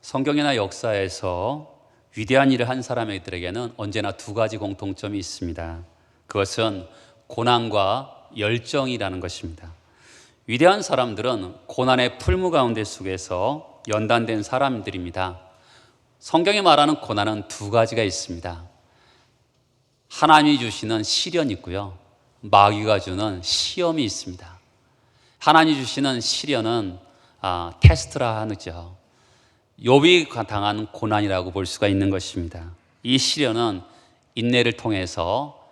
성경이나 역사에서 위대한 일을 한 사람들에게는 언제나 두 가지 공통점이 있습니다. 그것은 고난과 열정이라는 것입니다. 위대한 사람들은 고난의 풀무 가운데 속에서 연단된 사람들입니다. 성경이 말하는 고난은 두 가지가 있습니다. 하나님이 주시는 시련이 있고요, 마귀가 주는 시험이 있습니다. 하나님이 주시는 시련은 테스트라 하죠. 욥이 당한 고난이라고 볼 수가 있는 것입니다. 이 시련은 인내를 통해서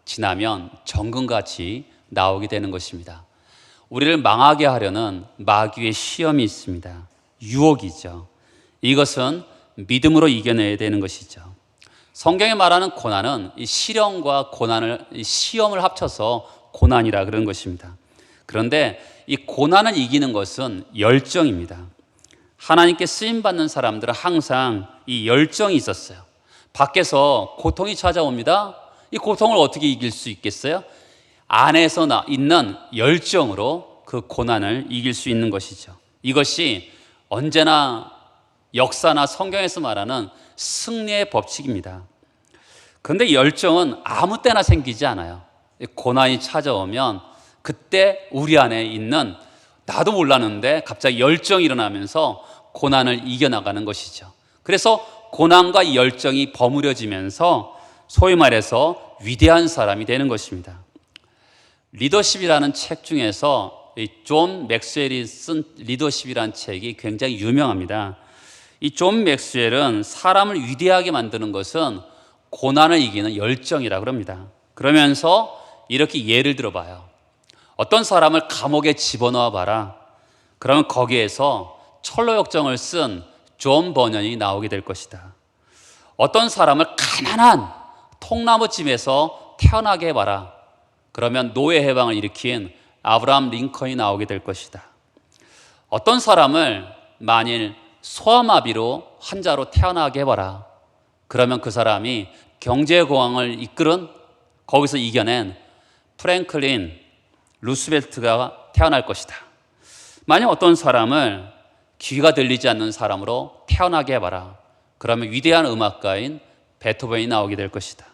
지나면 정금같이 나오게 되는 것입니다. 우리를 망하게 하려는 마귀의 시험이 있습니다. 유혹이죠. 이것은 믿음으로 이겨내야 되는 것이죠. 성경에 말하는 고난은 이 시련과 고난을, 시험을 합쳐서 고난이라 그런 것입니다. 그런데 이 고난을 이기는 것은 열정입니다. 하나님께 쓰임받는 사람들은 항상 이 열정이 있었어요. 밖에서 고통이 찾아옵니다. 이 고통을 어떻게 이길 수 있겠어요? 안에서 있는 열정으로 그 고난을 이길 수 있는 것이죠. 이것이 언제나 역사나 성경에서 말하는 승리의 법칙입니다. 그런데 열정은 아무 때나 생기지 않아요. 고난이 찾아오면 그때 우리 안에 있는, 나도 몰랐는데 갑자기 열정이 일어나면서 고난을 이겨나가는 것이죠. 그래서 고난과 열정이 버무려지면서 소위 말해서 위대한 사람이 되는 것입니다. 리더십이라는 책 중에서 존 맥스웰이 쓴 리더십이라는 책이 굉장히 유명합니다. 이 존 맥스웰은 사람을 위대하게 만드는 것은 고난을 이기는 열정이라고 합니다. 그러면서 이렇게 예를 들어봐요. 어떤 사람을 감옥에 집어넣어 봐라. 그러면 거기에서 철로역정을 쓴 존 버년이 나오게 될 것이다. 어떤 사람을 가난한 통나무집에서 태어나게 해봐라. 그러면 노예 해방을 일으킨 아브라함 링컨이 나오게 될 것이다. 어떤 사람을 만일 소아마비로 환자로 태어나게 해봐라. 그러면 그 사람이 경제공황을 이끌은, 거기서 이겨낸 프랭클린 루스벨트가 태어날 것이다. 만약 어떤 사람을 귀가 들리지 않는 사람으로 태어나게 해봐라. 그러면 위대한 음악가인 베토벤이 나오게 될 것이다.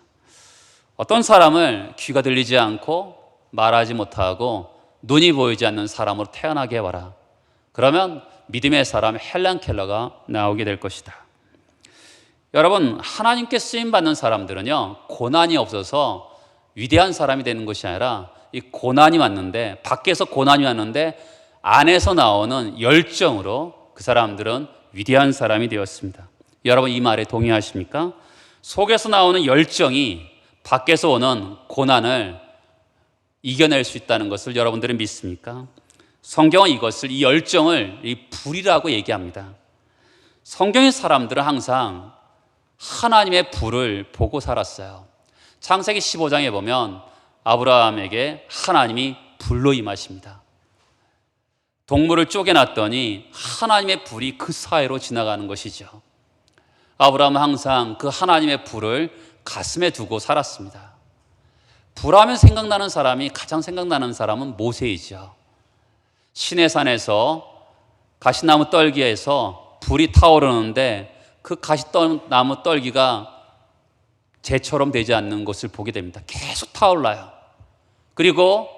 어떤 사람을 귀가 들리지 않고 말하지 못하고 눈이 보이지 않는 사람으로 태어나게 해봐라. 그러면 믿음의 사람 헬렌 켈러가 나오게 될 것이다. 여러분, 하나님께 쓰임받는 사람들은요, 고난이 없어서 위대한 사람이 되는 것이 아니라 이 고난이 왔는데, 밖에서 고난이 왔는데 안에서 나오는 열정으로 그 사람들은 위대한 사람이 되었습니다. 여러분, 이 말에 동의하십니까? 속에서 나오는 열정이 밖에서 오는 고난을 이겨낼 수 있다는 것을 여러분들은 믿습니까? 성경은 이것을, 이 열정을 이 불이라고 얘기합니다. 성경의 사람들은 항상 하나님의 불을 보고 살았어요. 창세기 15장에 보면 아브라함에게 하나님이 불로 임하십니다. 동물을 쪼개놨더니 하나님의 불이 그 사이로 지나가는 것이죠. 아브라함은 항상 그 하나님의 불을 가슴에 두고 살았습니다. 불하면 생각나는 사람이, 가장 생각나는 사람은 모세이죠. 시내산에서 가시나무 떨기에서 불이 타오르는데 그 가시나무 떨기가 재처럼 되지 않는 것을 보게 됩니다. 계속 타올라요. 그리고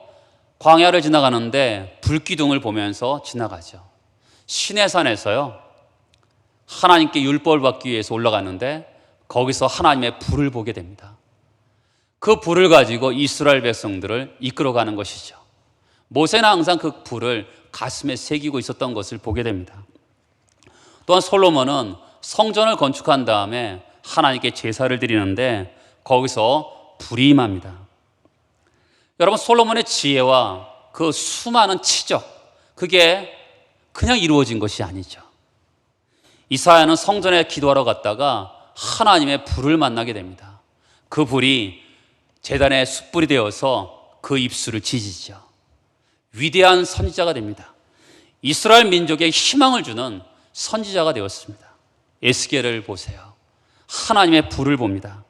광야를 지나가는데 불기둥을 보면서 지나가죠. 시내산에서요, 하나님께 율법을 받기 위해서 올라갔는데 거기서 하나님의 불을 보게 됩니다. 그 불을 가지고 이스라엘 백성들을 이끌어가는 것이죠. 모세는 항상 그 불을 가슴에 새기고 있었던 것을 보게 됩니다. 또한 솔로몬은 성전을 건축한 다음에 하나님께 제사를 드리는데 거기서 불이 임합니다. 여러분, 솔로몬의 지혜와 그 수많은 치적, 그게 그냥 이루어진 것이 아니죠. 이사야는 성전에 기도하러 갔다가 하나님의 불을 만나게 됩니다. 그 불이 제단의 숯불이 되어서 그 입술을 지지죠. 위대한 선지자가 됩니다. 이스라엘 민족에 희망을 주는 선지자가 되었습니다. 에스겔을 보세요. 하나님의 불을 봅니다.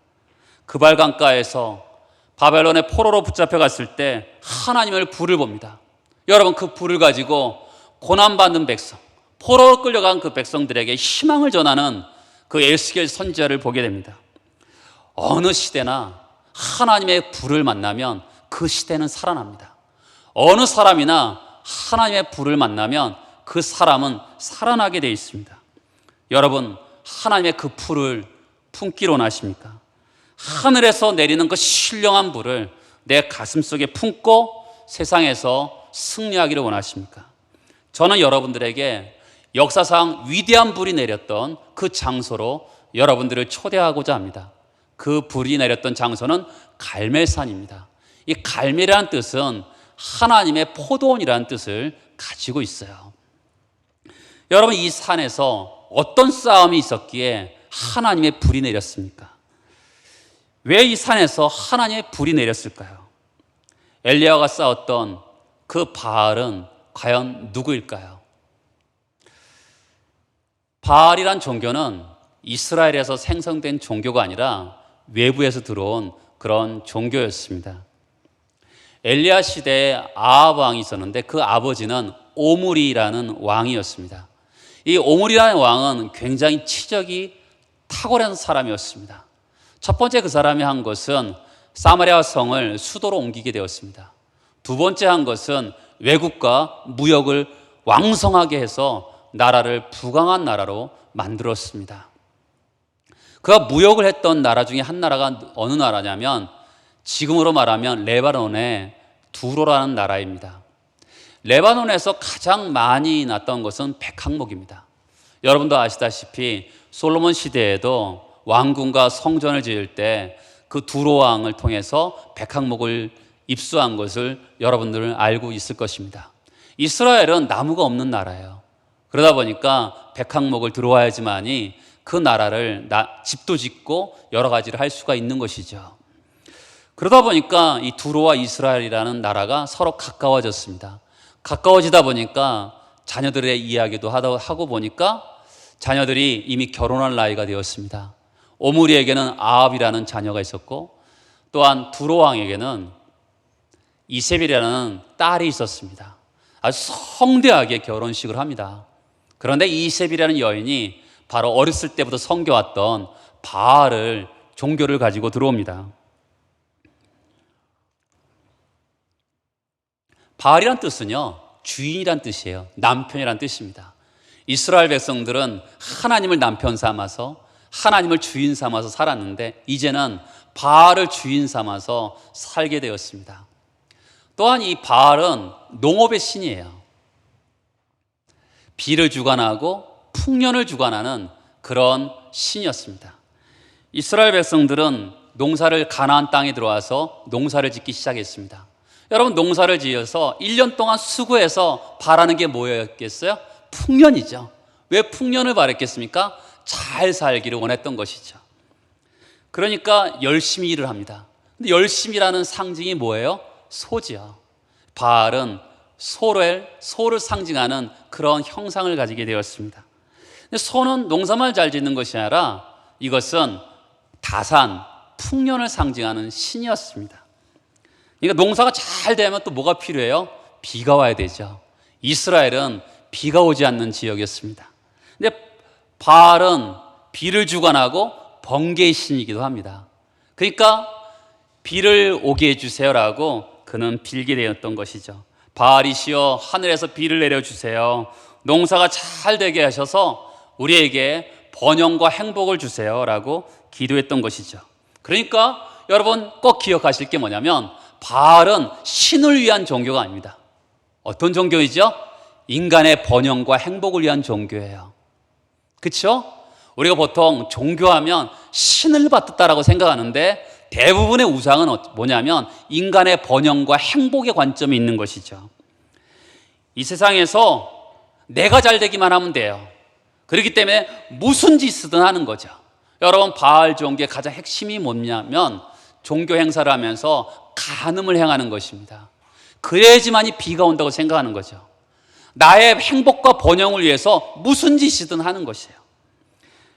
그발 강가에서 바벨론의 포로로 붙잡혀갔을 때 하나님의 불을 봅니다. 여러분, 그 불을 가지고 고난받는 백성, 포로로 끌려간 그 백성들에게 희망을 전하는 그 에스겔 선지자를 보게 됩니다. 어느 시대나 하나님의 불을 만나면 그 시대는 살아납니다. 어느 사람이나 하나님의 불을 만나면 그 사람은 살아나게 되어 있습니다. 여러분, 하나님의 그 불을 품기로 원하십니까? 하늘에서 내리는 그 신령한 불을 내 가슴 속에 품고 세상에서 승리하기를 원하십니까? 저는 여러분들에게 역사상 위대한 불이 내렸던 그 장소로 여러분들을 초대하고자 합니다. 그 불이 내렸던 장소는 갈멜산입니다. 이 갈멜이라는 뜻은 하나님의 포도원이라는 뜻을 가지고 있어요. 여러분, 이 산에서 어떤 싸움이 있었기에 하나님의 불이 내렸습니까? 왜 이 산에서 하나님의 불이 내렸을까요? 엘리야가 싸웠던 그 바알은 과연 누구일까요? 바알이란 종교는 이스라엘에서 생성된 종교가 아니라 외부에서 들어온 그런 종교였습니다. 엘리야 시대에 아합 왕이 있었는데 그 아버지는 오므리라는 왕이었습니다. 이 오므리라는 왕은 굉장히 치적이 탁월한 사람이었습니다. 첫 번째 그 사람이 한 것은 사마리아 성을 수도로 옮기게 되었습니다. 두 번째 한 것은 외국과 무역을 왕성하게 해서 나라를 부강한 나라로 만들었습니다. 그가 무역을 했던 나라 중에 한 나라가 어느 나라냐면 지금으로 말하면 레바논의 두로라는 나라입니다. 레바논에서 가장 많이 났던 것은 백항목입니다. 여러분도 아시다시피 솔로몬 시대에도 왕궁과 성전을 지을 때 그 두로 왕을 통해서 백항목을 입수한 것을 여러분들은 알고 있을 것입니다. 이스라엘은 나무가 없는 나라예요. 그러다 보니까 백항목을 들어와야지만이 그 나라를 집도 짓고 여러 가지를 할 수가 있는 것이죠. 그러다 보니까 이 두로와 이스라엘이라는 나라가 서로 가까워졌습니다. 가까워지다 보니까 자녀들의 이야기도 하고 보니까 자녀들이 이미 결혼할 나이가 되었습니다. 오므리에게는 아합이라는 자녀가 있었고 또한 두로 왕에게는 이세벨이라는 딸이 있었습니다. 아주 성대하게 결혼식을 합니다. 그런데 이세벨이라는 여인이 바로 어렸을 때부터 섬겨왔던 바알을 종교를 가지고 들어옵니다. 바알이란 뜻은요, 주인이란 뜻이에요. 남편이란 뜻입니다. 이스라엘 백성들은 하나님을 남편 삼아서 하나님을 주인 삼아서 살았는데 이제는 바알을 주인 삼아서 살게 되었습니다. 또한 이 바알은 농업의 신이에요. 비를 주관하고 풍년을 주관하는 그런 신이었습니다. 이스라엘 백성들은 농사를 가나안 땅에 들어와서 농사를 짓기 시작했습니다. 여러분, 농사를 지어서 1년 동안 수고해서 바라는 게 뭐였겠어요? 풍년이죠. 왜 풍년을 바랬겠습니까? 잘 살기를 원했던 것이죠. 그러니까 열심히 일을 합니다. 근데 열심히라는 상징이 뭐예요? 소지요. 바알은 소를 상징하는 그런 형상을 가지게 되었습니다. 근데 소는 농사만 잘 짓는 것이 아니라 이것은 다산, 풍년을 상징하는 신이었습니다. 그러니까 농사가 잘 되면 또 뭐가 필요해요? 비가 와야 되죠. 이스라엘은 비가 오지 않는 지역이었습니다. 근데 바알은 비를 주관하고 번개의 신이기도 합니다. 그러니까 비를 오게 해주세요라고 그는 빌게 되었던 것이죠. 바알이시여, 하늘에서 비를 내려주세요. 농사가 잘 되게 하셔서 우리에게 번영과 행복을 주세요라고 기도했던 것이죠. 그러니까 여러분 꼭 기억하실 게 뭐냐면 바알은 신을 위한 종교가 아닙니다. 어떤 종교이죠? 인간의 번영과 행복을 위한 종교예요. 그렇죠? 우리가 보통 종교하면 신을 받았다라고 생각하는데 대부분의 우상은 뭐냐면 인간의 번영과 행복의 관점이 있는 것이죠. 이 세상에서 내가 잘 되기만 하면 돼요. 그렇기 때문에 무슨 짓이든 하는 거죠. 여러분, 바알 종교의 가장 핵심이 뭐냐면 종교 행사를 하면서 간음을 행하는 것입니다. 그래야지만이 비가 온다고 생각하는 거죠. 나의 행복과 번영을 위해서 무슨 짓이든 하는 것이에요.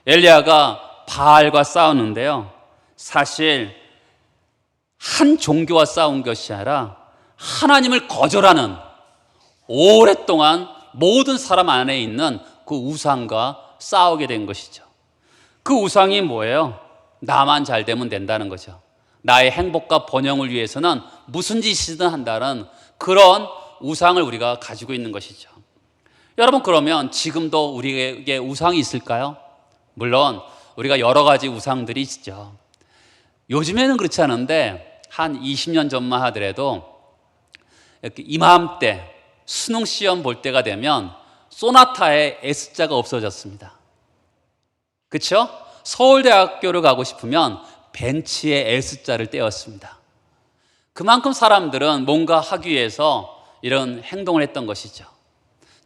엘리야가 바알과 싸우는데요, 사실 한 종교와 싸운 것이 아니라 하나님을 거절하는 오랫동안 모든 사람 안에 있는 그 우상과 싸우게 된 것이죠. 그 우상이 뭐예요? 나만 잘 되면 된다는 거죠. 나의 행복과 번영을 위해서는 무슨 짓이든 한다는 그런 우상을 우리가 가지고 있는 것이죠. 여러분, 그러면 지금도 우리에게 우상이 있을까요? 물론 우리가 여러 가지 우상들이 있죠. 요즘에는 그렇지 않은데 한 20년 전만 하더라도 이렇게 이맘때 수능 시험 볼 때가 되면 소나타의 S자가 없어졌습니다. 그렇죠? 서울대학교를 가고 싶으면 벤치에 S자를 떼었습니다. 그만큼 사람들은 뭔가 하기 위해서 이런 행동을 했던 것이죠.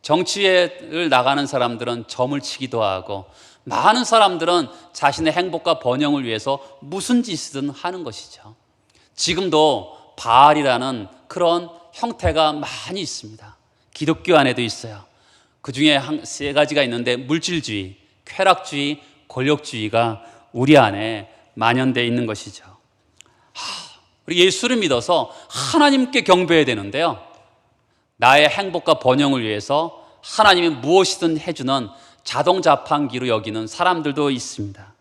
정치를 나가는 사람들은 점을 치기도 하고, 많은 사람들은 자신의 행복과 번영을 위해서 무슨 짓이든 하는 것이죠. 지금도 바알이라는 그런 형태가 많이 있습니다. 기독교 안에도 있어요. 그 중에 세 가지가 있는데 물질주의, 쾌락주의, 권력주의가 우리 안에 만연되어 있는 것이죠. 우리 예수를 믿어서 하나님께 경배해야 되는데요, 나의 행복과 번영을 위해서 하나님이 무엇이든 해주는 자동 자판기로 여기는 사람들도 있습니다.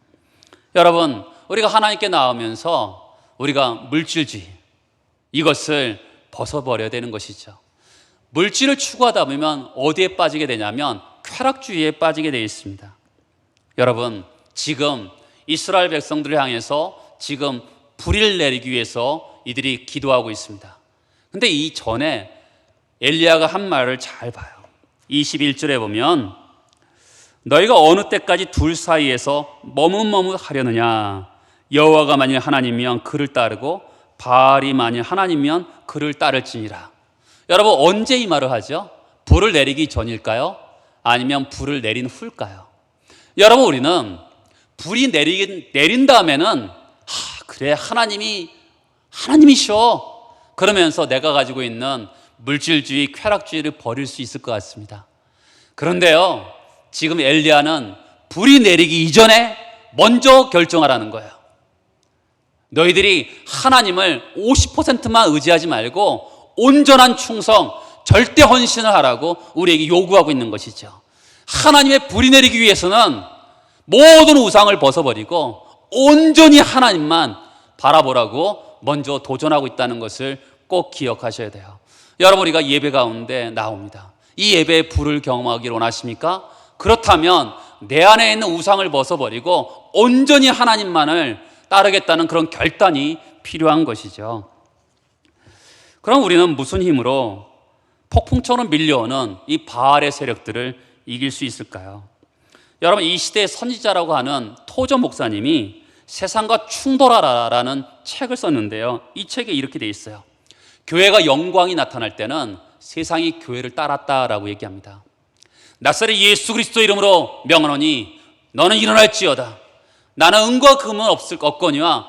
여러분, 우리가 하나님께 나오면서 우리가 물질주의, 이것을 벗어버려야 되는 것이죠. 물질을 추구하다 보면 어디에 빠지게 되냐면 쾌락주의에 빠지게 되어 있습니다. 여러분, 지금 이스라엘 백성들을 향해서 지금 불의를 내리기 위해서 이들이 기도하고 있습니다. 근데 이 전에 엘리야가 한 말을 잘 봐요. 21절에 보면 너희가 어느 때까지 둘 사이에서 머뭇머뭇하려느냐. 여호와가 만일 하나님이면 그를 따르고 바알이 만일 하나님이면 그를 따를지니라. 여러분, 언제 이 말을 하죠? 불을 내리기 전일까요? 아니면 불을 내린 후일까요? 여러분, 우리는 불이 내린 다음에는 그래, 하나님이셔 그러면서 내가 가지고 있는 물질주의, 쾌락주의를 버릴 수 있을 것 같습니다. 그런데요, 지금 엘리야는 불이 내리기 이전에 먼저 결정하라는 거예요. 너희들이 하나님을 50%만 의지하지 말고 온전한 충성, 절대 헌신을 하라고 우리에게 요구하고 있는 것이죠. 하나님의 불이 내리기 위해서는 모든 우상을 벗어버리고 온전히 하나님만 바라보라고 먼저 도전하고 있다는 것을 꼭 기억하셔야 돼요. 여러분, 우리가 예배 가운데 나옵니다. 이 예배의 불을 경험하기를 원하십니까? 그렇다면 내 안에 있는 우상을 벗어버리고 온전히 하나님만을 따르겠다는 그런 결단이 필요한 것이죠. 그럼 우리는 무슨 힘으로 폭풍처럼 밀려오는 이 바알의 세력들을 이길 수 있을까요? 여러분, 이 시대의 선지자라고 하는 토저 목사님이 세상과 충돌하라라는 책을 썼는데요, 이 책에 이렇게 돼 있어요. 교회가 영광이 나타날 때는 세상이 교회를 따랐다라고 얘기합니다. 나사렛 예수 그리스도 이름으로 명하노니 너는 일어날지어다. 나는 은과 금은 없거니와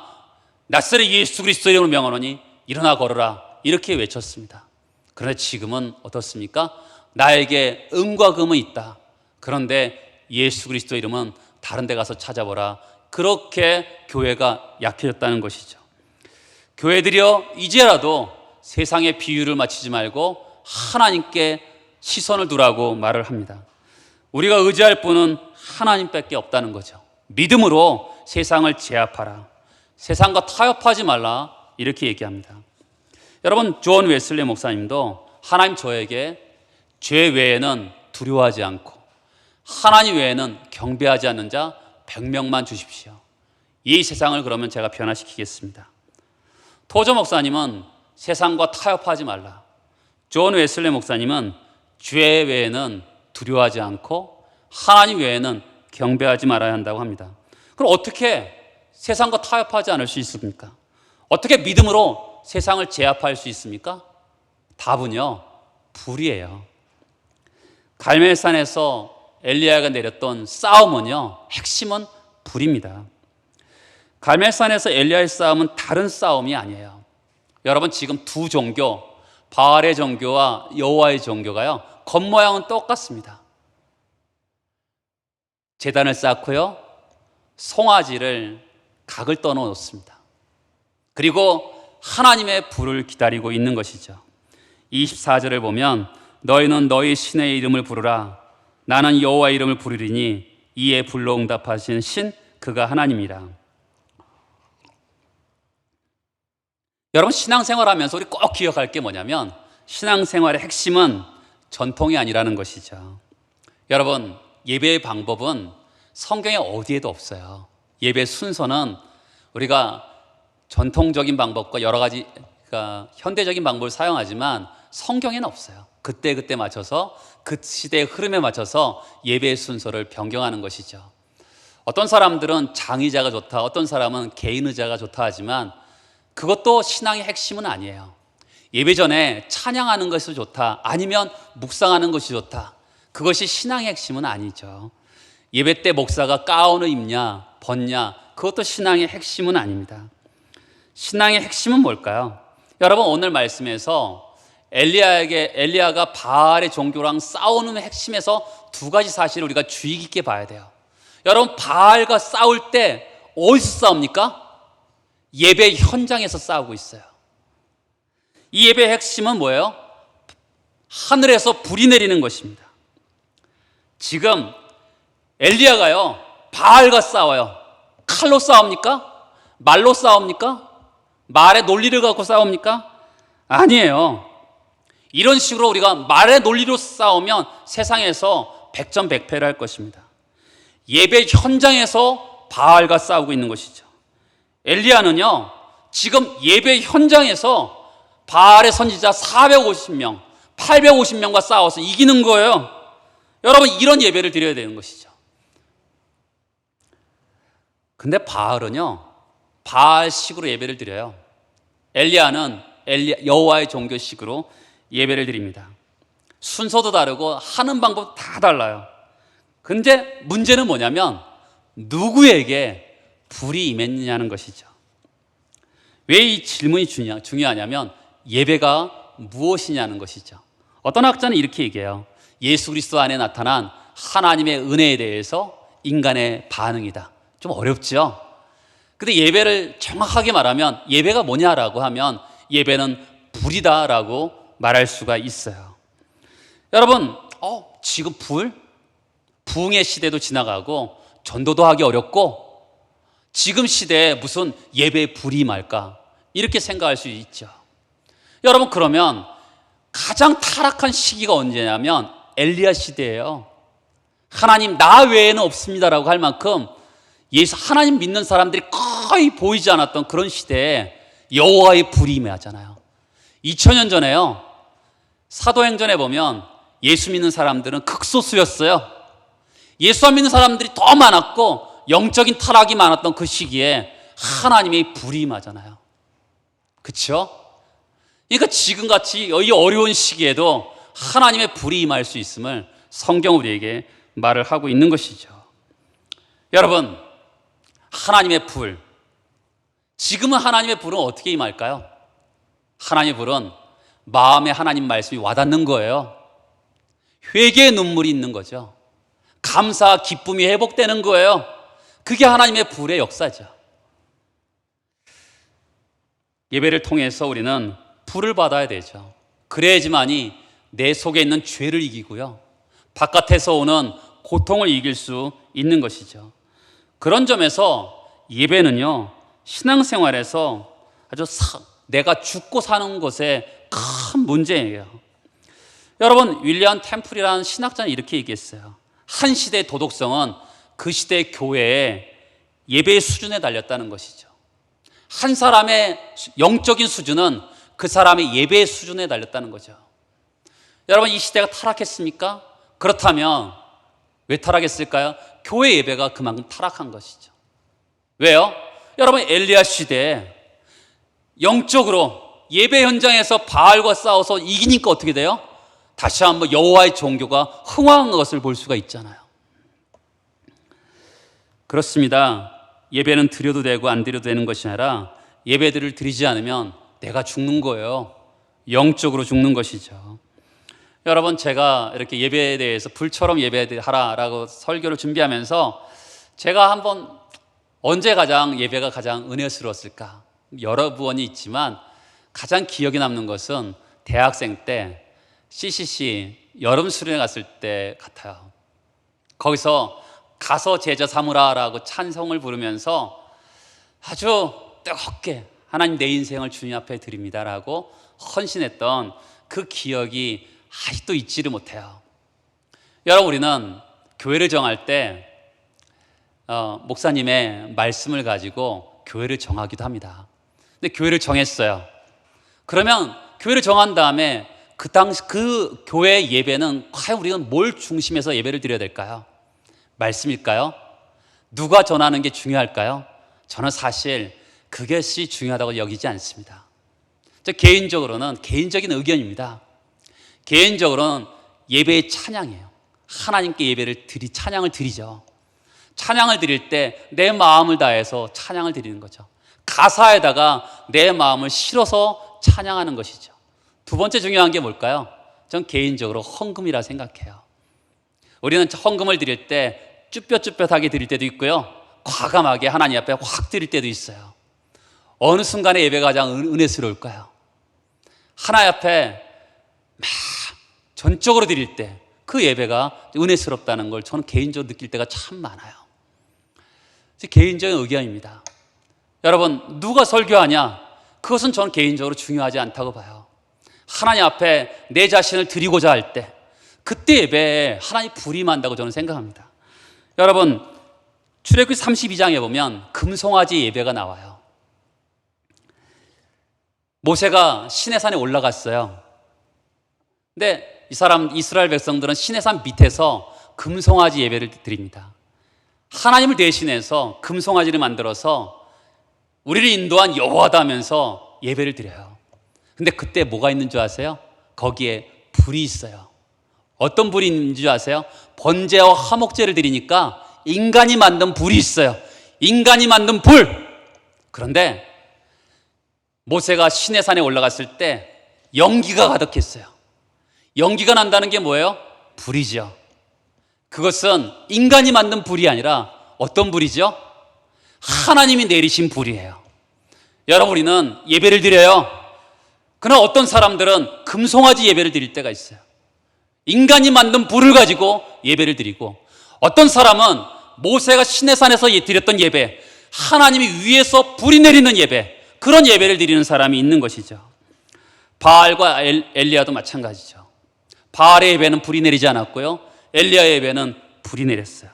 나사렛 예수 그리스도 이름으로 명하노니 일어나 걸어라, 이렇게 외쳤습니다. 그런데 지금은 어떻습니까? 나에게 은과 금은 있다. 그런데 예수 그리스도 이름은 다른 데 가서 찾아보라. 그렇게 교회가 약해졌다는 것이죠. 교회들이여, 이제라도 세상의 비유를 맞추지 말고 하나님께 시선을 두라고 말을 합니다. 우리가 의지할 분은 하나님밖에 없다는 거죠. 믿음으로 세상을 제압하라. 세상과 타협하지 말라, 이렇게 얘기합니다. 여러분, 존 웨슬리 목사님도 하나님 저에게 죄 외에는 두려워하지 않고 하나님 외에는 경배하지 않는 자 100명만 주십시오. 이 세상을 그러면 제가 변화시키겠습니다. 토저 목사님은 세상과 타협하지 말라. 존 웨슬리 목사님은 죄 외에는 두려워하지 않고 하나님 외에는 경배하지 말아야 한다고 합니다. 그럼 어떻게 세상과 타협하지 않을 수 있습니까? 어떻게 믿음으로 세상을 제압할 수 있습니까? 답은요, 불이에요. 갈멜산에서 엘리야가 내렸던 싸움은요, 핵심은 불입니다. 갈멜산에서 엘리야의 싸움은 다른 싸움이 아니에요. 여러분, 지금 두 종교, 바알의 종교와 여호와의 종교가요, 겉모양은 똑같습니다. 제단을 쌓고요, 송아지를 각을 떠 놓습니다. 그리고 하나님의 불을 기다리고 있는 것이죠. 24절을 보면 너희는 너희 신의 이름을 부르라. 나는 여호와의 이름을 부르리니 이에 불러 응답하시는 신 그가 하나님이라. 여러분, 신앙생활하면서 우리 꼭 기억할 게 뭐냐면 신앙생활의 핵심은 전통이 아니라는 것이죠. 여러분, 예배의 방법은 성경에 어디에도 없어요. 예배 순서는 우리가 전통적인 방법과 여러 가지 현대적인 방법을 사용하지만 성경에는 없어요. 그때 맞춰서 그 시대의 흐름에 맞춰서 예배의 순서를 변경하는 것이죠. 어떤 사람들은 장의자가 좋다, 어떤 사람은 개인의자가 좋다 하지만 그것도 신앙의 핵심은 아니에요. 예배 전에 찬양하는 것이 좋다, 아니면 묵상하는 것이 좋다, 그것이 신앙의 핵심은 아니죠. 예배 때 목사가 가운을 입냐 벗냐, 그것도 신앙의 핵심은 아닙니다. 신앙의 핵심은 뭘까요? 여러분, 오늘 말씀에서 엘리야가 바알의 종교랑 싸우는 핵심에서 두 가지 사실을 우리가 주의 깊게 봐야 돼요. 여러분, 바알과 싸울 때 어디서 싸웁니까? 예배 현장에서 싸우고 있어요. 이 예배의 핵심은 뭐예요? 하늘에서 불이 내리는 것입니다. 지금 엘리야가요, 바알과 싸워요. 칼로 싸웁니까? 말로 싸웁니까? 말의 논리를 갖고 싸웁니까? 아니에요. 이런 식으로 우리가 말의 논리로 싸우면 세상에서 백전백패를 할 것입니다. 예배 현장에서 바알과 싸우고 있는 것이죠. 엘리야는요, 지금 예배 현장에서 바알의 선지자 450명, 850명과 싸워서 이기는 거예요. 여러분, 이런 예배를 드려야 되는 것이죠. 근데 바알은요, 바알식으로 예배를 드려요. 엘리야는 여호와의 종교식으로 예배를 드립니다. 순서도 다르고 하는 방법도 다 달라요. 근데 문제는 뭐냐면 누구에게 불이 임했느냐는 것이죠. 왜 이 질문이 중요하냐면 예배가 무엇이냐는 것이죠. 어떤 학자는 이렇게 얘기해요. 예수 그리스도 안에 나타난 하나님의 은혜에 대해서 인간의 반응이다. 좀 어렵죠? 근데 예배를 정확하게 말하면 예배가 뭐냐라고 하면 예배는 불이다라고 말할 수가 있어요. 여러분, 지금 부흥의 시대도 지나가고 전도도 하기 어렵고 지금 시대에 무슨 예배의 불이 임할까, 이렇게 생각할 수 있죠. 여러분, 그러면 가장 타락한 시기가 언제냐면 엘리야 시대예요. 하나님 나 외에는 없습니다라고 할 만큼 하나님 믿는 사람들이 거의 보이지 않았던 그런 시대에 여호와의 불이 임하잖아요. 2000년 전에요, 사도행전에 보면 예수 믿는 사람들은 극소수였어요. 예수 안 믿는 사람들이 더 많았고 영적인 타락이 많았던 그 시기에 하나님의 불이 임하잖아요. 그렇죠? 그러니까 지금같이 이 어려운 시기에도 하나님의 불이 임할 수 있음을 성경 우리에게 말을 하고 있는 것이죠. 여러분, 하나님의 불, 지금은 하나님의 불은 어떻게 임할까요? 하나님의 불은 마음에 하나님 말씀이 와닿는 거예요. 회개의 눈물이 있는 거죠. 감사, 기쁨이 회복되는 거예요. 그게 하나님의 불의 역사죠. 예배를 통해서 우리는 불을 받아야 되죠. 그래야지만이 내 속에 있는 죄를 이기고요, 바깥에서 오는 고통을 이길 수 있는 것이죠. 그런 점에서 예배는요, 신앙생활에서 아주 내가 죽고 사는 것에 큰 문제예요. 여러분, 윌리엄 템플이라는 신학자는 이렇게 얘기했어요. 한 시대의 도덕성은 그 시대의 교회의 예배의 수준에 달렸다는 것이죠. 한 사람의 영적인 수준은 그 사람의 예배의 수준에 달렸다는 거죠. 여러분, 이 시대가 타락했습니까? 그렇다면 왜 타락했을까요? 교회 예배가 그만큼 타락한 것이죠. 왜요? 여러분, 엘리야 시대에 영적으로 예배 현장에서 바알과 싸워서 이기니까 어떻게 돼요? 다시 한번 여호와의 종교가 흥황한 것을 볼 수가 있잖아요. 그렇습니다. 예배는 드려도 되고 안 드려도 되는 것이 아니라 예배들을 드리지 않으면 내가 죽는 거예요. 영적으로 죽는 것이죠. 여러분, 제가 이렇게 예배에 대해서 불처럼 예배하라라고 설교를 준비하면서 제가 한번 언제 예배가 가장 은혜스러웠을까? 여러 부원이 있지만 가장 기억에 남는 것은 대학생 때 CCC 여름 수련회 갔을 때 같아요. 거기서 가서 제자 삼으라라고 찬송을 부르면서 아주 뜨겁게 하나님 내 인생을 주님 앞에 드립니다라고 헌신했던 그 기억이 아직도 잊지를 못해요. 여러분, 우리는 교회를 정할 때 목사님의 말씀을 가지고 교회를 정하기도 합니다. 근데 교회를 정했어요. 그러면 교회를 정한 다음에 그 당시 그 교회 예배는 과연 우리가 뭘 중심해서 예배를 드려야 될까요? 말씀일까요? 누가 전하는 게 중요할까요? 저는 사실 그것이 중요하다고 여기지 않습니다. 저 개인적으로는 개인적인 의견입니다. 개인적으로는 예배의 찬양이에요. 하나님께 찬양을 드리죠. 찬양을 드릴 때 내 마음을 다해서 찬양을 드리는 거죠. 가사에다가 내 마음을 실어서 찬양하는 것이죠. 두 번째 중요한 게 뭘까요? 전 개인적으로 헌금이라 생각해요. 우리는 헌금을 드릴 때 쭈뼛쭈뼛하게 드릴 때도 있고요, 과감하게 하나님 앞에 확 드릴 때도 있어요. 어느 순간에 예배가 가장 은혜스러울까요? 하나님 앞에 막 전적으로 드릴 때 그 예배가 은혜스럽다는 걸 저는 개인적으로 느낄 때가 참 많아요. 제 개인적인 의견입니다. 여러분, 누가 설교하냐? 그것은 저는 개인적으로 중요하지 않다고 봐요. 하나님 앞에 내 자신을 드리고자 할 때 그때 예배에 하나님 불이 임한다고 저는 생각합니다. 여러분, 출애굽기 32장에 보면 금송아지 예배가 나와요. 모세가 시내산에 올라갔어요. 근데 이스라엘 백성들은 시내산 밑에서 금송아지 예배를 드립니다. 하나님을 대신해서 금송아지를 만들어서 우리를 인도한 여호와다 하면서 예배를 드려요. 근데 그때 뭐가 있는 줄 아세요? 거기에 불이 있어요. 어떤 불이 있는 줄 아세요? 번제와 화목제를 드리니까 인간이 만든 불이 있어요. 인간이 만든 불. 그런데 모세가 시내산에 올라갔을 때 연기가 가득했어요. 연기가 난다는 게 뭐예요? 불이죠. 그것은 인간이 만든 불이 아니라 어떤 불이죠? 하나님이 내리신 불이에요. 여러분, 우리는 예배를 드려요. 그러나 어떤 사람들은 금송아지 예배를 드릴 때가 있어요. 인간이 만든 불을 가지고 예배를 드리고, 어떤 사람은 모세가 시내산에서 드렸던 예배, 하나님이 위에서 불이 내리는 예배, 그런 예배를 드리는 사람이 있는 것이죠. 바알과 엘리야도 마찬가지죠. 바알의 예배는 불이 내리지 않았고요, 엘리야의 예배는 불이 내렸어요.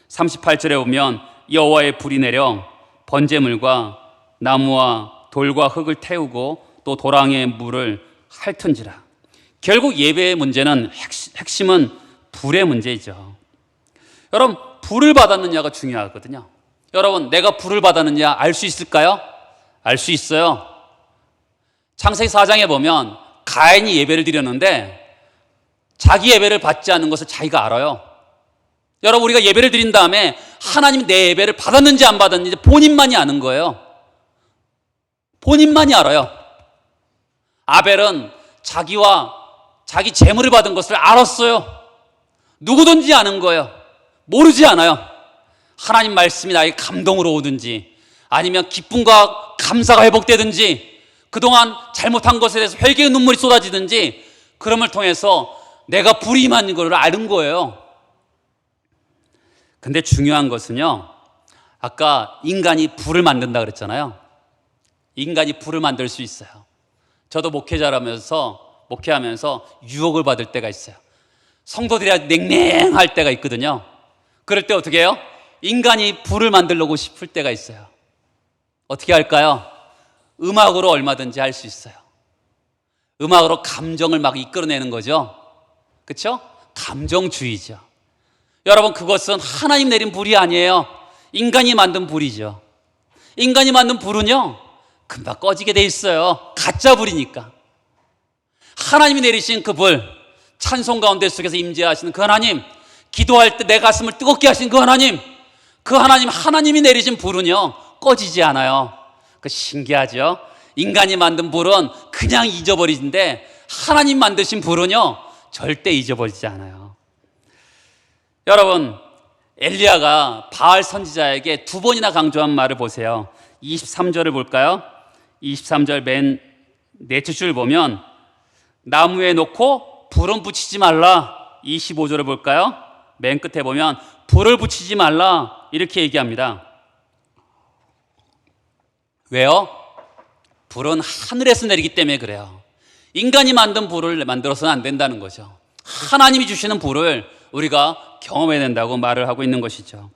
38절에 보면 여호와의 불이 내려 번제물과 나무와 돌과 흙을 태우고 또 도랑의 물을 핥은지라. 결국 예배의 문제는 핵심은 불의 문제이죠. 여러분, 불을 받았느냐가 중요하거든요. 여러분, 내가 불을 받았느냐 알 수 있을까요? 알 수 있어요. 창세기 4장에 보면 가인이 예배를 드렸는데 자기 예배를 받지 않는 것을 자기가 알아요. 여러분, 우리가 예배를 드린 다음에 하나님이 내 예배를 받았는지 안 받았는지 본인만이 아는 거예요. 본인만이 알아요. 아벨은 자기 재물을 받은 것을 알았어요. 누구든지 아는 거예요. 모르지 않아요. 하나님 말씀이 나에게 감동으로 오든지, 아니면 기쁨과 감사가 회복되든지, 그동안 잘못한 것에 대해서 회개의 눈물이 쏟아지든지, 그럼을 통해서 내가 불이 임한 걸 아는 거예요. 근데 중요한 것은요, 아까 인간이 불을 만든다 그랬잖아요. 인간이 불을 만들 수 있어요. 저도 목회하면서 유혹을 받을 때가 있어요. 성도들이 아주 냉랭할 때가 있거든요. 그럴 때 어떻게 해요? 인간이 불을 만들려고 싶을 때가 있어요. 어떻게 할까요? 음악으로 얼마든지 할 수 있어요. 음악으로 감정을 막 이끌어내는 거죠. 그렇죠? 감정주의죠. 여러분, 그것은 하나님 내린 불이 아니에요. 인간이 만든 불이죠. 인간이 만든 불은요, 금방 꺼지게 돼 있어요. 가짜 불이니까. 하나님이 내리신 그 불, 찬송 가운데 속에서 임재하시는 그 하나님, 기도할 때 내 가슴을 뜨겁게 하신 그 하나님, 하나님이 내리신 불은요, 꺼지지 않아요. 그 신기하죠? 인간이 만든 불은 그냥 잊어버리는데 하나님 만드신 불은요, 절대 잊어버리지 않아요. 여러분, 엘리야가 바알 선지자에게 두 번이나 강조한 말을 보세요. 23절을 볼까요? 23절 맨 넷째 줄 보면 나무에 놓고 불은 붙이지 말라. 25절을 볼까요? 맨 끝에 보면 불을 붙이지 말라 이렇게 얘기합니다. 왜요? 불은 하늘에서 내리기 때문에 그래요. 인간이 만든 불을 만들어서는 안 된다는 거죠. 하나님이 주시는 불을 우리가 경험해야 된다고 말을 하고 있는 것이죠.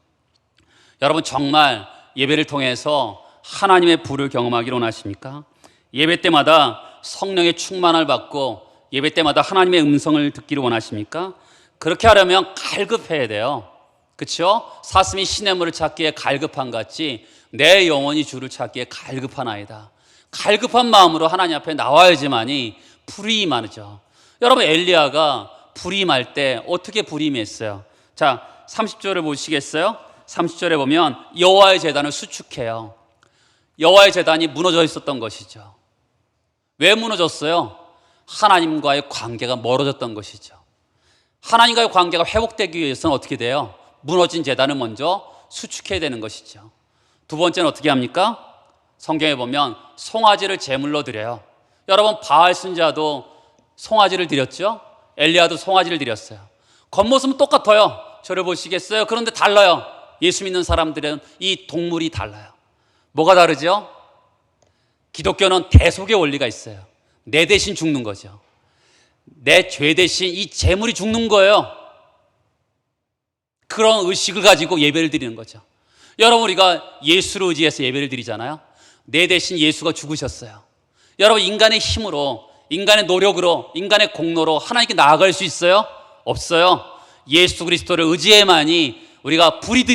여러분, 정말 예배를 통해서 하나님의 불을 경험하기를 원하십니까? 예배 때마다 성령의 충만을 받고 예배 때마다 하나님의 음성을 듣기를 원하십니까? 그렇게 하려면 갈급해야 돼요. 그렇죠? 사슴이 시냇물을 찾기에 갈급한 같이 내 영혼이 주를 찾기에 갈급하나이다. 갈급한 마음으로 하나님 앞에 나와야지만이 불이 임하죠. 여러분, 엘리야가 불이 임할 때 어떻게 불이 임했어요? 자, 30절을 보시겠어요? 30절에 보면 여호와의 제단을 수축해요. 여호와의 제단이 무너져 있었던 것이죠. 왜 무너졌어요? 하나님과의 관계가 멀어졌던 것이죠. 하나님과의 관계가 회복되기 위해서는 어떻게 돼요? 무너진 제단을 먼저 수축해야 되는 것이죠. 두 번째는 어떻게 합니까? 성경에 보면 송아지를 제물로 드려요. 여러분, 바알 선지자도 송아지를 드렸죠? 엘리야도 송아지를 드렸어요. 겉모습은 똑같아요. 저를 보시겠어요? 그런데 달라요. 예수 믿는 사람들은 이 동물이 달라요. 뭐가 다르죠? 기독교는 대속의 원리가 있어요. 내 대신 죽는 거죠. 내 죄 대신 이 제물이 죽는 거예요. 그런 의식을 가지고 예배를 드리는 거죠. 여러분, 우리가 예수를 의지해서 예배를 드리잖아요. 내 대신 예수가 죽으셨어요. 여러분, 인간의 힘으로, 인간의 노력으로, 인간의 공로로 하나님께 나아갈 수 있어요? 없어요. 예수 그리스도를 의지해야만이 우리가 불이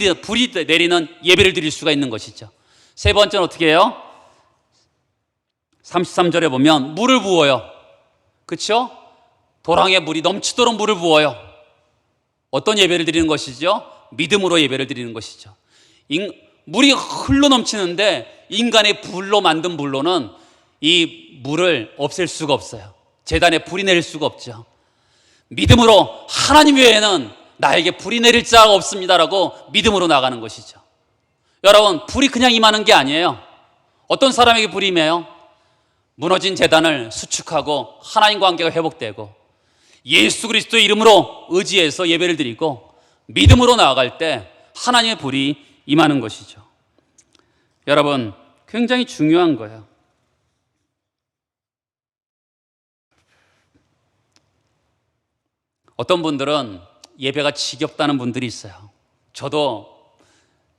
내리는 예배를 드릴 수가 있는 것이죠. 세 번째는 어떻게 해요? 33절에 보면 물을 부어요. 그렇죠? 도랑에 물이 넘치도록 물을 부어요. 어떤 예배를 드리는 것이죠? 믿음으로 예배를 드리는 것이죠. 물이 흘러 넘치는데 인간의 불로 만든 불로는 이 물을 없앨 수가 없어요. 제단에 불이 내릴 수가 없죠. 믿음으로 하나님 외에는 나에게 불이 내릴 자가 없습니다라고 믿음으로 나가는 것이죠. 여러분, 불이 그냥 임하는 게 아니에요. 어떤 사람에게 불이 임해요? 무너진 제단을 수축하고 하나님 관계가 회복되고 예수 그리스도의 이름으로 의지해서 예배를 드리고 믿음으로 나아갈 때 하나님의 불이 임하는 것이죠. 여러분, 굉장히 중요한 거예요. 어떤 분들은 예배가 지겹다는 분들이 있어요. 저도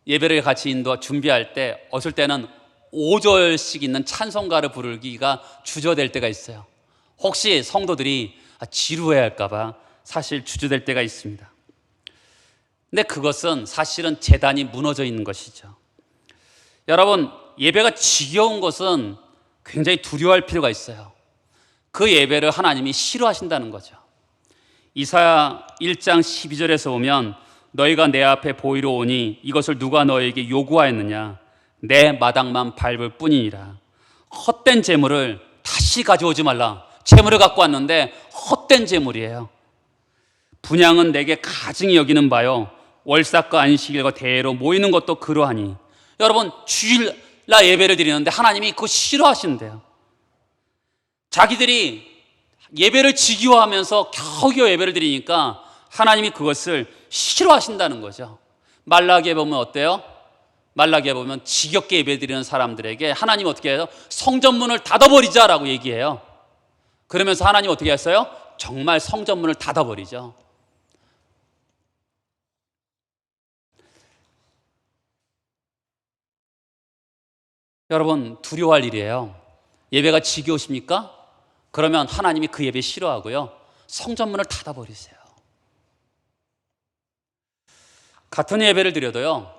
예배를 같이 준비할 때 어쩔 때는 5절씩 있는 찬송가를 부르기가 주저될 때가 있어요. 혹시 성도들이 지루해할까 봐 사실 주저될 때가 있습니다. 근데 그것은 사실은 제단이 무너져 있는 것이죠. 여러분, 예배가 지겨운 것은 굉장히 두려워할 필요가 있어요. 그 예배를 하나님이 싫어하신다는 거죠. 이사야 1장 12절에서 보면 너희가 내 앞에 보이러 오니 이것을 누가 너에게 요구하였느냐? 내 마당만 밟을 뿐이니라. 헛된 재물을 다시 가져오지 말라. 재물을 갖고 왔는데 헛된 재물이에요. 분향은 내게 가증히 여기는 바요 월삭과 안식일과 대회로 모이는 것도 그러하니. 여러분, 주일날 예배를 드리는데 하나님이 그거 싫어하신대요. 자기들이 예배를 지겨워하면서 겨우겨우 예배를 드리니까 하나님이 그것을 싫어하신다는 거죠. 말라기에 보면 어때요? 말라기에 보면 지겹게 예배 드리는 사람들에게 하나님 어떻게 해요? 성전문을 닫아버리자라고 얘기해요. 그러면서 하나님 어떻게 했어요? 정말 성전문을 닫아버리죠. 여러분, 두려워할 일이에요. 예배가 지겨우십니까? 그러면 하나님이 그 예배 싫어하고요, 성전문을 닫아버리세요. 같은 예배를 드려도요,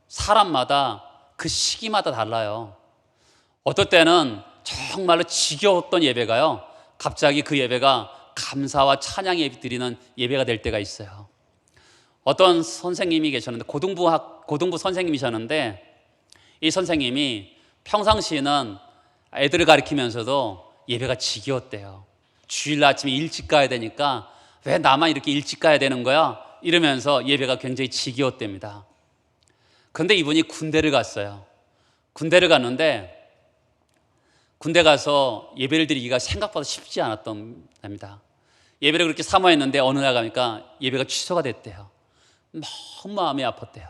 사람마다 그 시기마다 달라요. 어떨 때는 정말로 지겨웠던 예배가요, 갑자기 그 예배가 감사와 찬양 예배 드리는 예배가 될 때가 있어요. 어떤 선생님이 계셨는데, 고등부 선생님이셨는데, 이 선생님이 평상시에는 애들을 가르치면서도 예배가 지겨웠대요. 주일 아침에 일찍 가야 되니까 왜 나만 이렇게 일찍 가야 되는 거야? 이러면서 예배가 굉장히 지겨웠답니다. 그런데 이분이 군대를 갔어요. 군대를 갔는데 군대 가서 예배를 드리기가 생각보다 쉽지 않았답니다. 예배를 그렇게 사모했는데 어느 날 가니까 예배가 취소가 됐대요. 너무 마음이 아팠대요.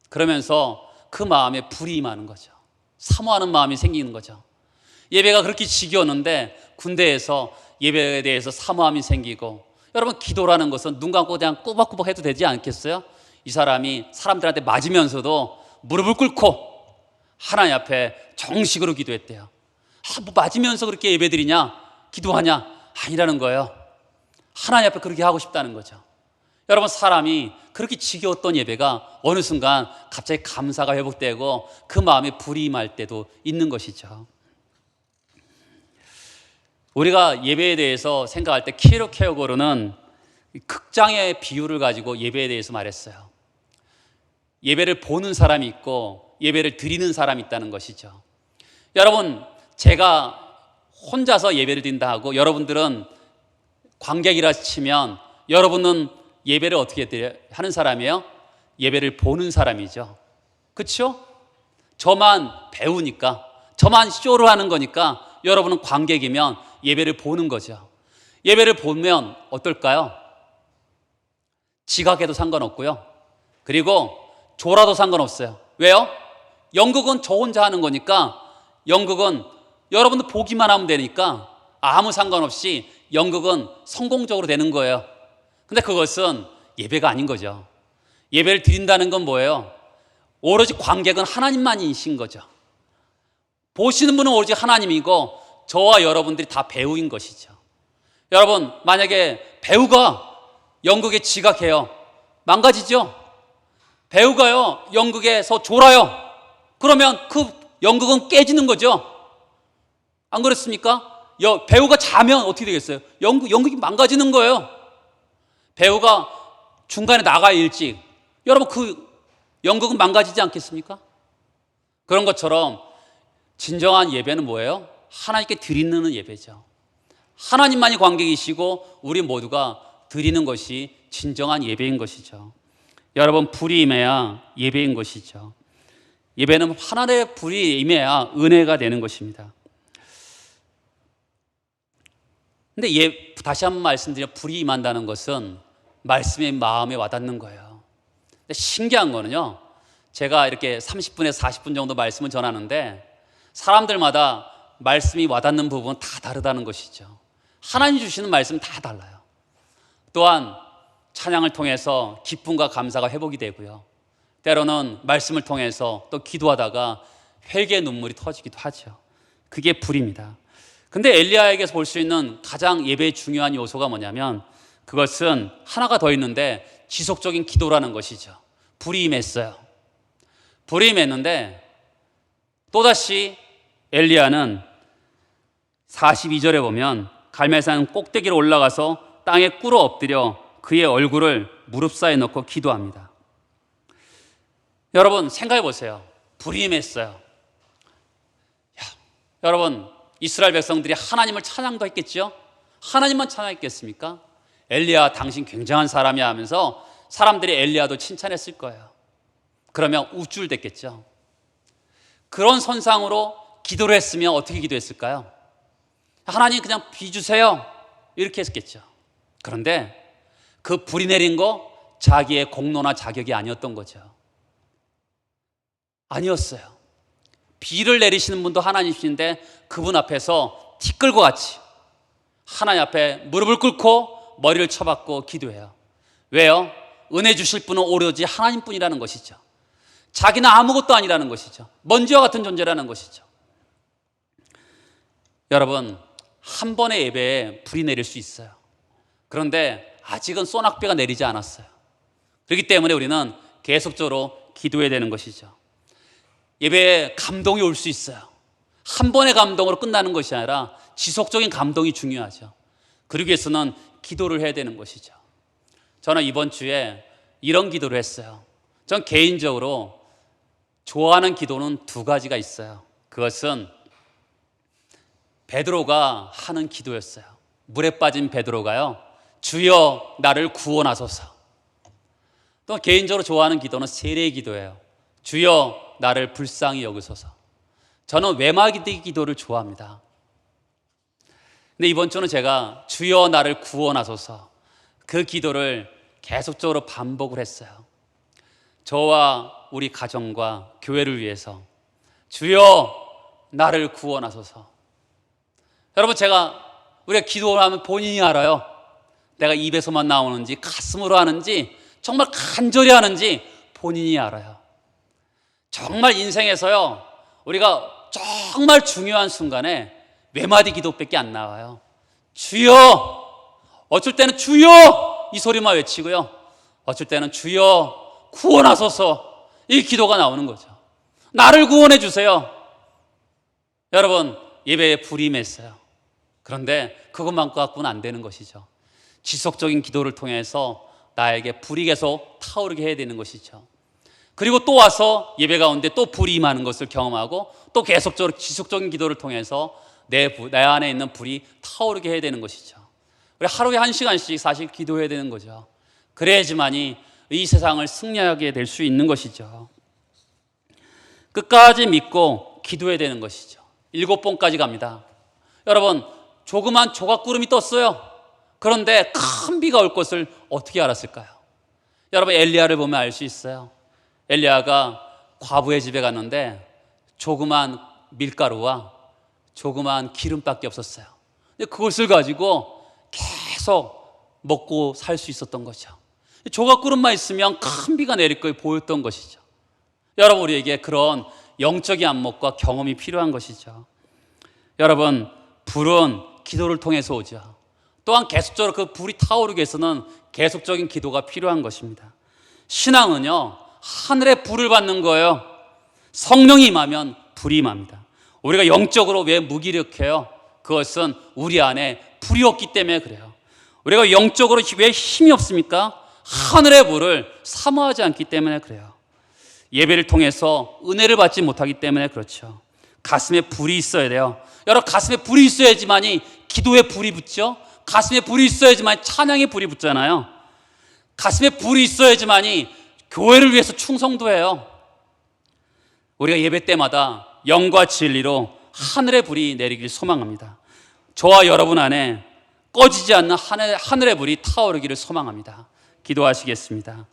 그러면서 그 마음에 불이 임하는 거죠. 사모하는 마음이 생기는 거죠. 예배가 그렇게 지겨웠는데 군대에서 예배에 대해서 사모함이 생기고, 여러분 기도라는 것은 눈 감고 그냥 꾸벅꾸벅 해도 되지 않겠어요? 이 사람이 사람들한테 맞으면서도 무릎을 꿇고 하나님 앞에 정식으로 기도했대요. 뭐 맞으면서 그렇게 예배드리냐, 기도하냐? 아니라는 거예요. 하나님 앞에 그렇게 하고 싶다는 거죠. 여러분, 사람이 그렇게 지겨웠던 예배가 어느 순간 갑자기 감사가 회복되고 그 마음에 불이 임할 때도 있는 것이죠. 우리가 예배에 대해서 생각할 때 키에로 케어고르는 극장의 비유를 가지고 예배에 대해서 말했어요. 예배를 보는 사람이 있고 예배를 드리는 사람이 있다는 것이죠. 여러분, 제가 혼자서 예배를 드린다 하고 여러분들은 관객이라 치면 여러분은 예배를 어떻게 하는 사람이에요? 예배를 보는 사람이죠. 그렇죠? 저만 배우니까, 저만 쇼를 하는 거니까 여러분은 관객이면 예배를 보는 거죠. 예배를 보면 어떨까요? 지각해도 상관없고요. 그리고 졸아도 상관없어요. 왜요? 연극은 저 혼자 하는 거니까, 연극은 여러분들 보기만 하면 되니까 아무 상관없이 연극은 성공적으로 되는 거예요. 근데 그것은 예배가 아닌 거죠. 예배를 드린다는 건 뭐예요? 오로지 관객은 하나님만이신 거죠. 보시는 분은 오로지 하나님이고 저와 여러분들이 다 배우인 것이죠. 여러분, 만약에 배우가 연극에 지각해요, 망가지죠? 배우가요 연극에서 졸아요, 그러면 그 연극은 깨지는 거죠. 안 그렇습니까? 배우가 자면 어떻게 되겠어요? 연극이 망가지는 거예요. 배우가 중간에 나가요, 일찍. 여러분, 그 연극은 망가지지 않겠습니까? 그런 것처럼 진정한 예배는 뭐예요? 하나님께 드리는 예배죠. 하나님만이 관객이시고 우리 모두가 드리는 것이 진정한 예배인 것이죠. 여러분, 불이 임해야 예배인 것이죠. 예배는 하나님의 불이 임해야 은혜가 되는 것입니다. 근데 다시 한번 말씀드리면, 불이 임한다는 것은 말씀이 마음에 와닿는 거예요. 근데 신기한 거는요, 제가 이렇게 30분에서 40분 정도 말씀을 전하는데 사람들마다 말씀이 와닿는 부분은 다 다르다는 것이죠. 하나님 주시는 말씀은 다 달라요. 또한 찬양을 통해서 기쁨과 감사가 회복이 되고요, 때로는 말씀을 통해서 또 기도하다가 회개의 눈물이 터지기도 하죠. 그게 불입니다. 근데 엘리야에게서 볼 수 있는 가장 예배의 중요한 요소가 뭐냐면, 그것은 하나가 더 있는데 지속적인 기도라는 것이죠. 불이 임했어요. 불이 임했는데 또다시 엘리야는 42절에 보면 갈멜산 꼭대기로 올라가서 땅에 꿇어 엎드려 그의 얼굴을 무릎 사이에 넣고 기도합니다. 여러분, 생각해 보세요. 불이 임했어요. 여러분, 이스라엘 백성들이 하나님을 찬양도 했겠죠? 하나님만 찬양했겠습니까? 엘리야, 당신 굉장한 사람이야 하면서 사람들이 엘리야도 칭찬했을 거예요. 그러면 우쭐댔겠죠. 그런 선상으로 기도를 했으면 어떻게 기도했을까요? 하나님 그냥 비 주세요, 이렇게 했겠죠. 그런데 그 불이 내린 거 자기의 공로나 자격이 아니었던 거죠. 아니었어요. 비를 내리시는 분도 하나님이신데 그분 앞에서 티끌과 같이 하나님 앞에 무릎을 꿇고 머리를 쳐박고 기도해요. 왜요? 은혜 주실 분은 오로지 하나님뿐이라는 것이죠. 자기는 아무것도 아니라는 것이죠. 먼지와 같은 존재라는 것이죠. 여러분, 한 번의 예배에 불이 내릴 수 있어요. 그런데 아직은 소낙비가 내리지 않았어요. 그렇기 때문에 우리는 계속적으로 기도해야 되는 것이죠. 예배에 감동이 올 수 있어요. 한 번의 감동으로 끝나는 것이 아니라 지속적인 감동이 중요하죠. 그러기 위해서는 기도를 해야 되는 것이죠. 저는 이번 주에 이런 기도를 했어요. 전 개인적으로 좋아하는 기도는 두 가지가 있어요. 그것은 베드로가 하는 기도였어요. 물에 빠진 베드로가요, 주여 나를 구원하소서. 또 개인적으로 좋아하는 기도는 세례의 기도예요. 주여 나를 불쌍히 여기소서. 저는 외마기도 기도를 좋아합니다. 근데 이번 주는 제가 주여 나를 구원하소서, 그 기도를 계속적으로 반복을 했어요. 저와 우리 가정과 교회를 위해서 주여 나를 구원하소서. 여러분, 우리가 기도를 하면 본인이 알아요. 내가 입에서만 나오는지 가슴으로 하는지 정말 간절히 하는지 본인이 알아요. 정말 인생에서요, 우리가 정말 중요한 순간에 외마디 기도밖에 안 나와요. 주여! 어쩔 때는 주여! 이 소리만 외치고요, 어쩔 때는 주여 구원하소서, 이 기도가 나오는 거죠. 나를 구원해 주세요. 여러분, 예배에 불이 임했어요. 그런데 그것만 갖고는 안 되는 것이죠. 지속적인 기도를 통해서 나에게 불이 계속 타오르게 해야 되는 것이죠. 그리고 또 와서 예배 가운데 또 불이 임하는 것을 경험하고 또 계속적으로 지속적인 기도를 통해서 내 안에 있는 불이 타오르게 해야 되는 것이죠. 우리 하루에 1시간씩 사실 기도해야 되는 거죠. 그래야지만이 이 세상을 승리하게 될 수 있는 것이죠. 끝까지 믿고 기도해야 되는 것이죠. 7번까지 갑니다. 여러분, 조그만 조각구름이 떴어요. 그런데 큰 비가 올 것을 어떻게 알았을까요? 여러분, 엘리야를 보면 알 수 있어요. 엘리야가 과부의 집에 갔는데 조그만 밀가루와 조그만 기름밖에 없었어요. 근데 그것을 가지고 계속 먹고 살 수 있었던 거죠. 조각구름만 있으면 큰 비가 내릴 걸 보였던 것이죠. 여러분, 우리에게 그런 영적인 안목과 경험이 필요한 것이죠. 여러분, 불은 기도를 통해서 오죠. 또한 계속적으로 그 불이 타오르기 위해서는 계속적인 기도가 필요한 것입니다. 신앙은요, 하늘의 불을 받는 거예요. 성령이 임하면 불이 임합니다. 우리가 영적으로 왜 무기력해요? 그것은 우리 안에 불이 없기 때문에 그래요. 우리가 영적으로 왜 힘이 없습니까? 하늘의 불을 사모하지 않기 때문에 그래요. 예배를 통해서 은혜를 받지 못하기 때문에 그렇죠. 가슴에 불이 있어야 돼요. 여러분, 가슴에 불이 있어야지만이 기도에 불이 붙죠. 가슴에 불이 있어야지만 찬양에 불이 붙잖아요. 가슴에 불이 있어야지만이 교회를 위해서 충성도 해요. 우리가 예배 때마다 영과 진리로 하늘의 불이 내리길 소망합니다. 저와 여러분 안에 꺼지지 않는 하늘의 불이 타오르기를 소망합니다. 기도하시겠습니다.